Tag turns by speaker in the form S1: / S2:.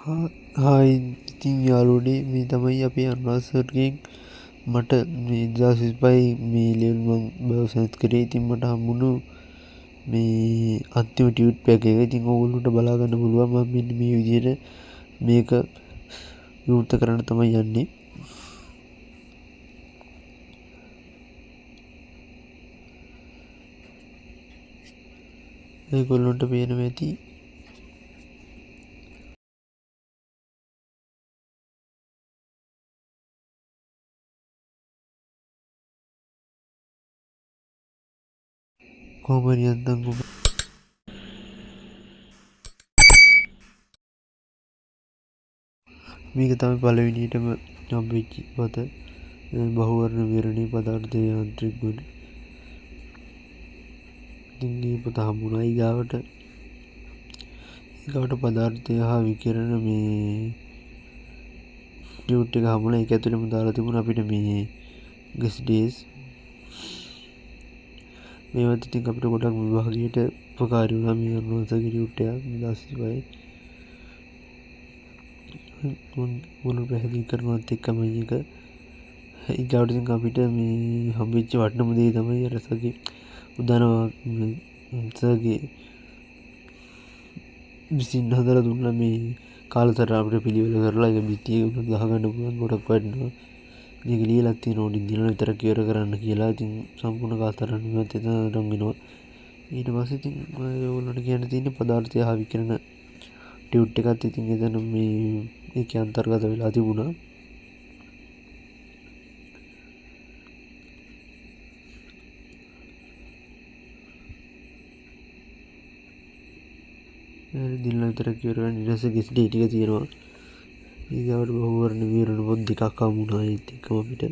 S1: Hi ඉතින් යාළුවනේ මේ තමයි අපේ අනුරාධපුරගෙන් මට මේ 2025 මේ ලෙවල් මම බයෝසයින්ස් කරේ. ඉතින් මට හම්බුණු මේ අන්තිම ටියුට් පැක් එක. ඉතින් ඕගොල්ලන්ට බලා ගන්න පුළුවන් මම මෙන්න මේ විදිහට මේක විවෘත කරන්න තමයි යන්නේ. ඒගොල්ලන්ට පේනවා ඇති. කොහොම හරි යන්තම් මේක තමයි පළවෙනියටම හම්බෙච්ච පත. බහුවර්ණ විවරණී පදාර්ථ යාන්ත්‍රික ගුණ. ඉතින් මේ පත හම්බුණා. ඊගාවට පදාර්ථය හා විකිරණ මේ ටියුට් එක හම්බුණා. ඒක ඇතුළේම දාලා තිබුණා අපිට මේ gas days. මේවත් ඉතින් අපිට ගොඩක් විභාගයට උපකාරී වුණා මේ අනුවංශික ටියුට් එක 2025. මුළු පැහැදිලි කරනවත් එක්කම මේක ඊගාවට ඉතින් අපිට මේ හම්බෙච්ච වටිනම දේ තමයි අර සගේ උදානවා සගේ විසින් හදලා දුන්න මේ කාලසටහන අපිට පිළිවෙල කරලා ඒක බිත්තියේ උනත් ගහගන්න පුළුවන් ගොඩක් වටිනවා. මේක ලියලා තියෙනවා උඩින් දිනන විතර කිවර කරන්න කියලා. ඉතින් සම්පූර්ණ කාලසටහන මෙවත් එතන රංගිනවා. ඊට පස්සේ ඉතින් ඔයගොල්ලන්ට කියන්න තියෙන්නේ පදාර්ථය හා විකිරණ ටියුට් එකත් ඉතින් එතන මේ ඒකේ අන්තර්ගත වෙලා තිබුණා. දිනන විතර කිවර වෙන ඊට පස්සේ gas day ටික තියෙනවා. ඊගාවට බහුවර්ණ විවරණ පොත් දෙකක් හම්බුණා ඒත් එක්කම අපිට.